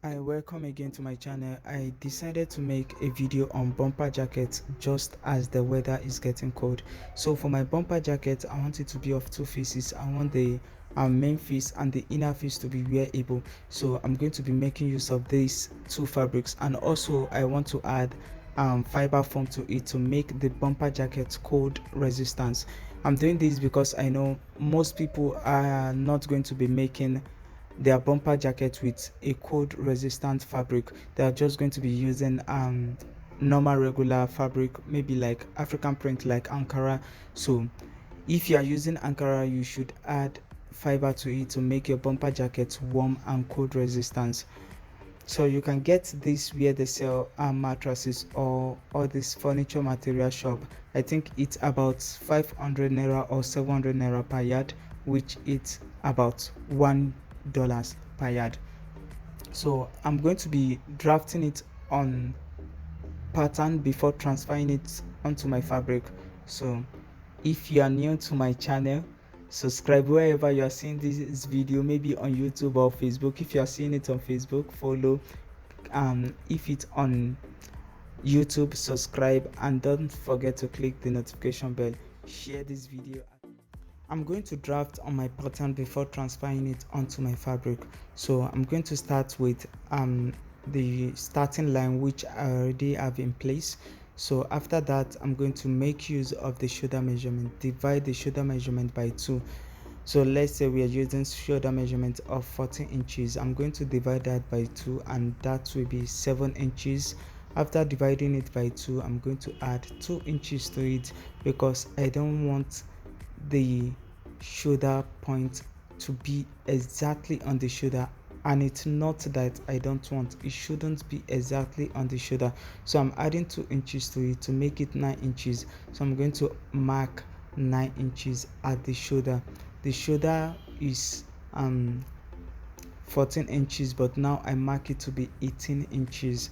Hi, welcome again to my channel. I decided to make a video on bumper jackets just as the weather is getting cold. So for my bumper jacket, I want it to be of two faces. I want the main face and the inner face to be wearable. So I'm going to be making use of these two fabrics, and also I want to add fiber foam to it to make the bumper jacket cold resistance. I'm doing this because I know most people are not going to be making their bumper jacket with a cold resistant fabric. They are just going to be using normal regular fabric, maybe like African print like Ankara. So if you are using Ankara, you should add fiber to it to make your bumper jacket warm and cold resistance. So you can get this where they sell mattresses or this furniture material shop. I think it's about 500 naira or 700 naira per yard, which is about $1 per yard. So I'm going to be drafting it on pattern before transferring it onto my fabric. So if you are new to my channel, subscribe wherever you are seeing this video, maybe on YouTube or Facebook. If you are seeing it on Facebook, follow. If it's on YouTube, subscribe, and don't forget to click the notification bell. Share this video. I'm going to draft on my pattern before transferring it onto my fabric. So I'm going to start with the starting line, which I already have in place. So after that, I'm going to make use of the shoulder measurement, divide the shoulder measurement by 2. So let's say we are using shoulder measurement of 14 inches. I'm going to divide that by 2, and that will be 7 inches. After dividing it by 2, I'm going to add 2 inches to it because I don't want the shoulder point to be exactly on the shoulder, and it's not that I don't want, it shouldn't be exactly on the shoulder. So I'm adding 2 inches to it to make it 9 inches. So I'm going to mark 9 inches at the shoulder. The shoulder is 14 inches, but now I mark it to be 18 inches.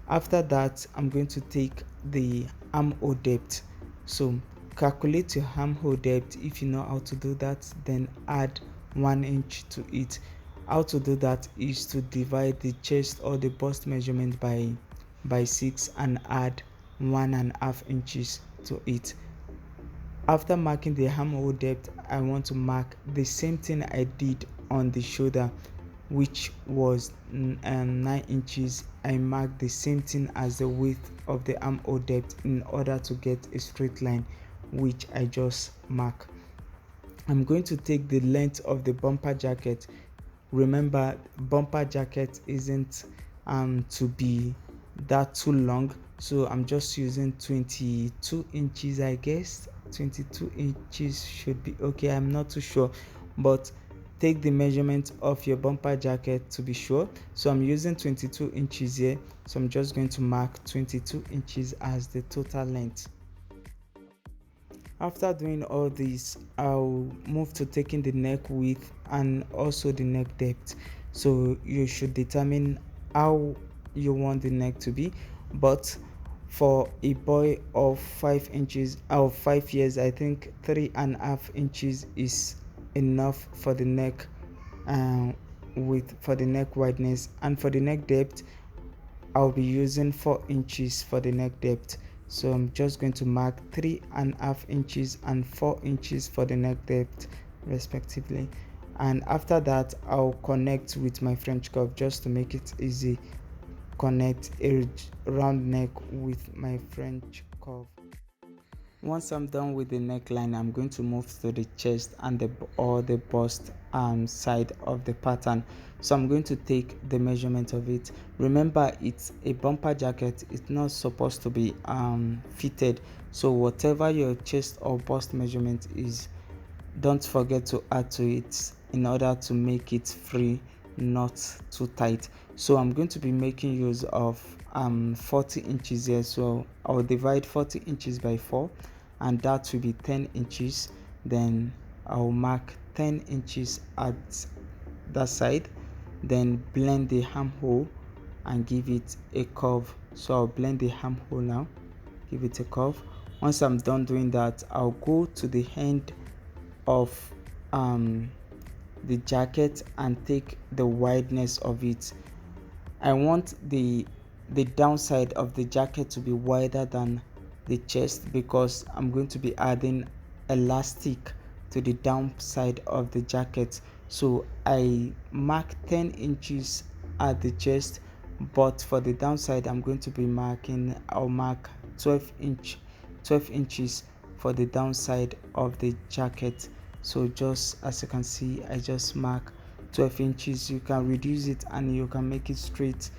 After that, I'm going to take the armhole depth. So calculate your armhole depth. If you know how to do that, then add 1 inch to it. How to do that is to divide the chest or the bust measurement by 6 and add 1.5 inches to it. After marking the armhole depth, I want to mark the same thing I did on the shoulder, which was 9 inches. I mark the same thing as the width of the armhole depth in order to get a straight line, which I just mark. I'm going to take the length of the bumper jacket. Remember, bumper jacket isn't to be that too long, so I'm just using 22 inches. I guess 22 inches should be okay. I'm not too sure, but take the measurement of your bumper jacket to be sure. So I'm using 22 inches here, so I'm just going to mark 22 inches as the total length. After doing all this, I'll move to taking the neck width and also the neck depth. So you should determine how you want the neck to be, but for a boy of 5 inches or 5 years, I think 3.5 inches is enough for the neck width, for the neck wideness. And for the neck depth, I'll be using 4 inches for the neck depth. So I'm just going to mark 3.5 inches and 4 inches for the neck depth respectively. And after that, I'll connect with my French curve just to make it easy. Connect a round neck with my French curve. Once I'm done with the neckline, I'm going to move to the chest and the bust side of the pattern. So I'm going to take the measurement of it. Remember, it's a bumper jacket, it's not supposed to be fitted. So whatever your chest or bust measurement is, don't forget to add to it in order to make it free, not too tight. So I'm going to be making use of 40 inches here. So I'll divide 40 inches by 4, and that will be 10 inches. Then I'll mark 10 inches at that side, then blend the armhole and give it a curve. So I'll blend the armhole now, give it a curve. Once I'm done doing that, I'll go to the end of the jacket and take the wideness of it. I want the downside of the jacket to be wider than the chest, because I'm going to be adding elastic to the downside of the jacket. So I mark 10 inches at the chest, but for the downside I'll mark 12 inches for the downside of the jacket. So just as you can see, I just mark 12 inches. You can reduce it and you can make it straight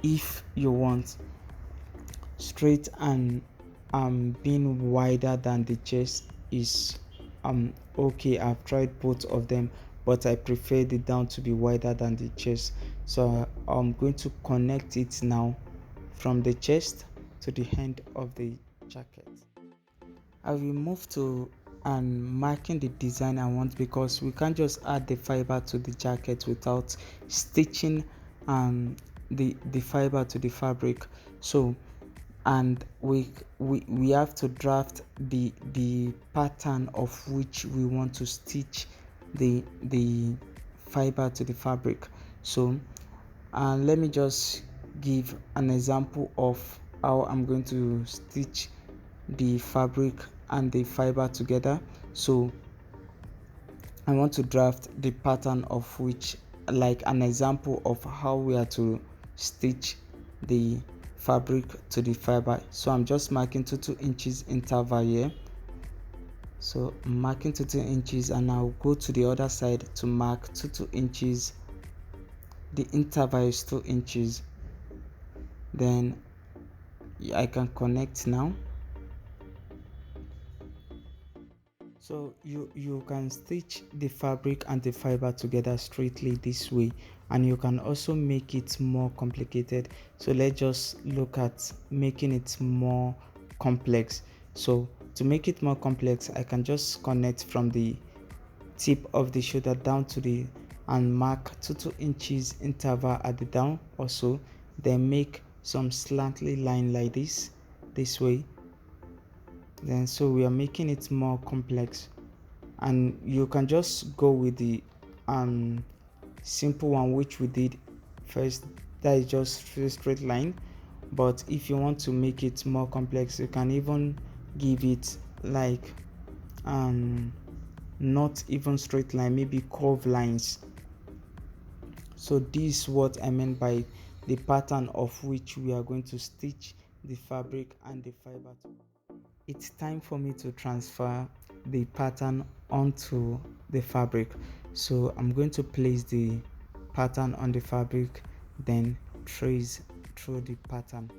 if you want. Straight and being wider than the chest is okay. I've tried both of them, but I prefer the down to be wider than the chest. So I'm going to connect it now from the chest to the hand of the jacket. I will move to marking the design I want, because we can't just add the fiber to the jacket without stitching the fiber to the fabric. So and we have to draft the pattern of which we want to stitch the fiber to the fabric. So let me just give an example of how I'm going to stitch the fabric and the fiber together. So I want to draft the pattern of which, like an example of how we are to stitch the fabric to the fiber. So I'm just marking 2 inches interval here. So I'm marking 2 inches, and I'll go to the other side to mark 2 inches. The interval is 2 inches. Then I can connect now. So you can stitch the fabric and the fiber together straightly this way, and you can also make it more complicated. So let's just look at making it more complex. So to make it more complex, I can just connect from the tip of the shoulder down to the and mark 2 inches interval at the down also. Then make some slanty line like this way. Then so we are making it more complex, and you can just go with the simple one which we did first, that is just straight line. But if you want to make it more complex, you can even give it like not even straight line, maybe curve lines. So this is what I meant by the pattern of which we are going to stitch the fabric and the fiber to. It's time for me to transfer the pattern onto the fabric. So I'm going to place the pattern on the fabric, then trace through the pattern.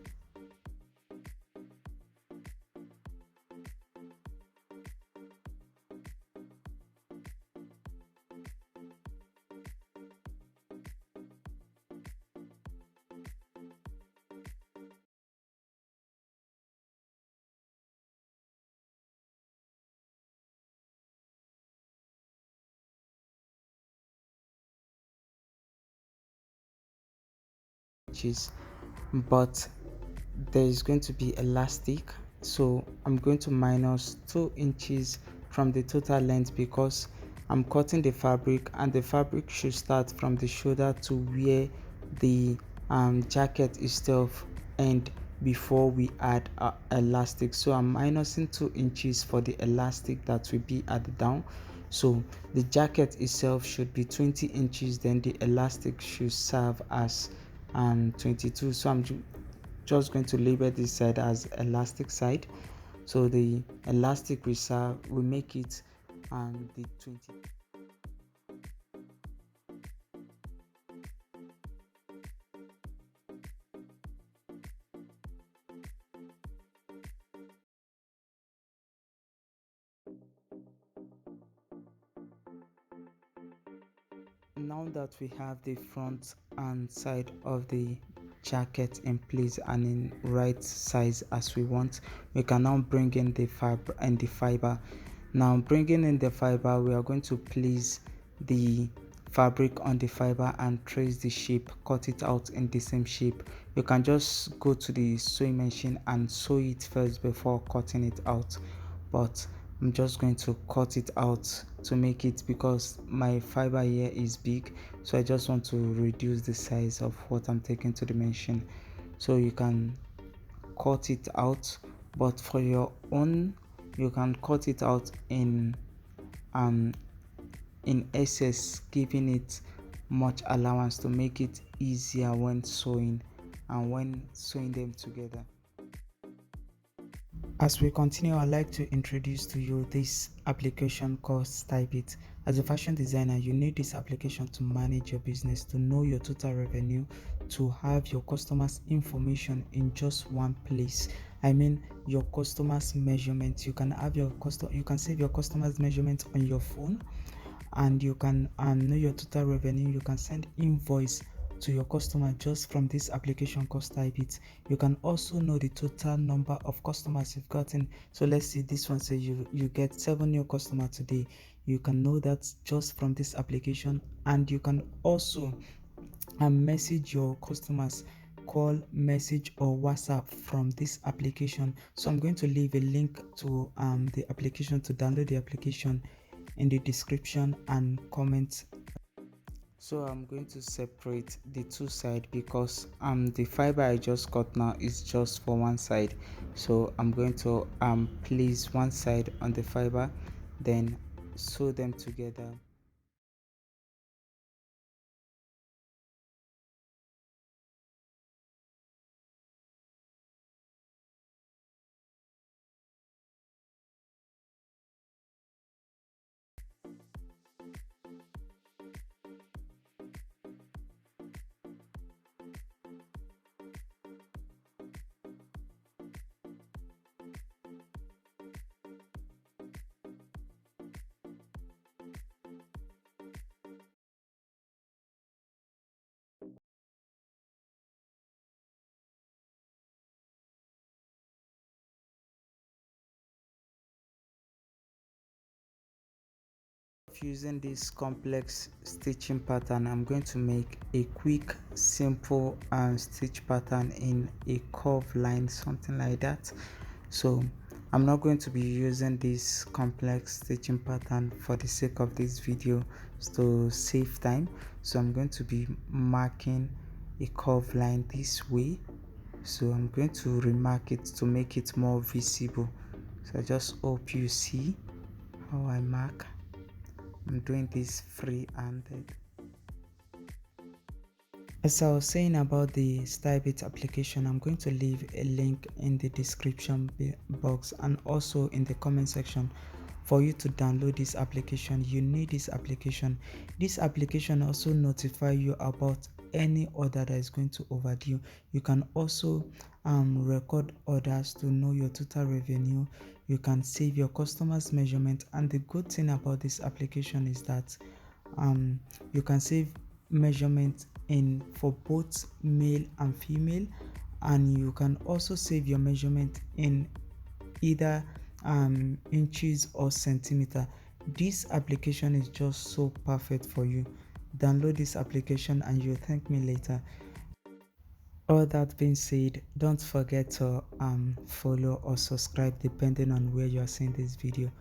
But there is going to be elastic, so I'm going to minus 2 inches from the total length, because I'm cutting the fabric, and the fabric should start from the shoulder to where the jacket itself end before we add elastic. So I'm minusing 2 inches for the elastic that will be at the down. So the jacket itself should be 20 inches, then the elastic should serve as 22. So I'm just going to label this side as elastic side. So the elastic reserve will make it the 20. Now that we have the front and side of the jacket in place and in right size as we want, we can now bring in the fiber. Now bringing in the fiber, we are going to place the fabric on the fiber and trace the shape, cut it out in the same shape. You can just go to the sewing machine and sew it first before cutting it out, but I'm just going to cut it out to make it, because my fiber here is big, so I just want to reduce the size of what I'm taking to the machine. So you can cut it out, but for your own you can cut it out um in excess, giving it much allowance to make it easier when sewing and when sewing them together. As we continue, I'd like to introduce to you this application called Stybit. As a fashion designer, you need this application to manage your business, to know your total revenue, to have your customers' information in just one place. I mean your customers' measurements. You can have you can save your customers' measurements on your phone, and you can know your total revenue. You can send invoice to your customer just from this application called Stybit. You can also know the total number of customers you've gotten. So let's see, this one say you get 7 new customers today. You can know that just from this application, and you can also message your customers, call, message, or WhatsApp from this application. So I'm going to leave a link to the application, to download the application, in the description and comment. So I'm going to separate the two sides because the fiber I just got now is just for one side. So I'm going to place one side on the fiber, then sew them together. Using this complex stitching pattern, I'm going to make a quick, simple stitch pattern in a curved line, something like that. So I'm not going to be using this complex stitching pattern for the sake of this video to save time. So I'm going to be marking a curved line this way. So I'm going to remark it to make it more visible. So I just hope you see how I mark. I'm doing this free-handed. As I was saying about the Stybit application, I'm going to leave a link in the description box and also in the comment section for you to download this application. You need this application. This application also notify you about any order that is going to overdue. You can also record orders to know your total revenue. You can save your customers measurement, and the good thing about this application is that you can save measurement in for both male and female, and you can also save your measurement in either inches or centimeter. This application is just so perfect for you. Download this application and you'll thank me later. All that being said, don't forget to follow or subscribe depending on where you are seeing this video.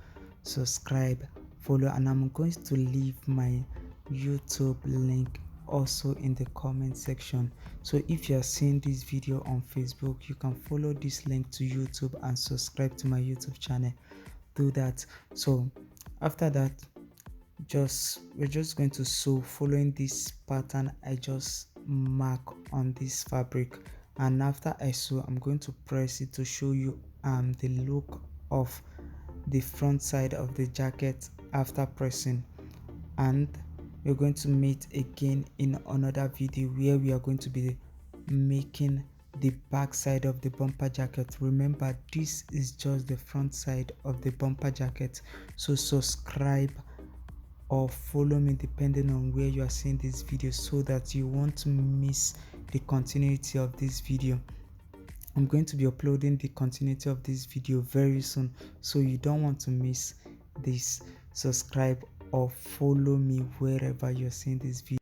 Subscribe, follow, and I'm going to leave my YouTube link also in the comment section. So if you are seeing this video on Facebook, you can follow this link to YouTube and subscribe to my YouTube channel. Do that. So after that, we're just going to sew following this pattern I just mark on this fabric, and after I sew, I'm going to press it to show you the look of the front side of the jacket after pressing. And we're going to meet again in another video where we are going to be making the back side of the bumper jacket. Remember, this is just the front side of the bumper jacket. So subscribe or follow me depending on where you are seeing this video so that you won't miss the continuity of this video. I'm going to be uploading the continuity of this video very soon, so you don't want to miss this. Subscribe or follow me wherever you're seeing this video.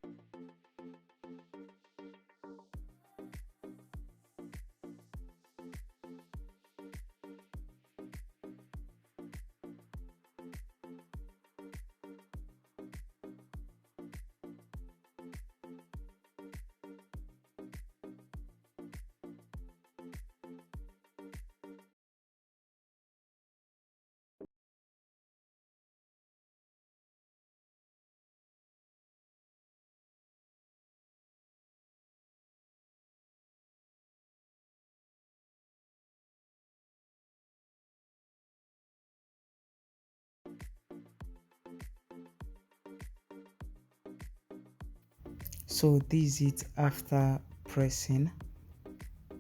So this is it after pressing.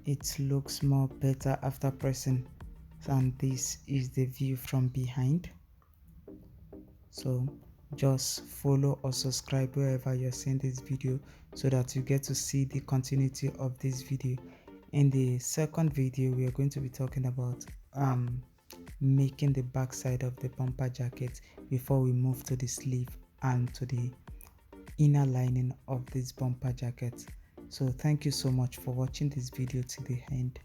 It looks more better after pressing, and this is the view from behind. So just follow or subscribe wherever you're seeing this video so that you get to see the continuity of this video. In the second video, we are going to be talking about making the back side of the bumper jacket before we move to the sleeve and to the inner lining of this bumper jacket. So thank you so much for watching this video to the end.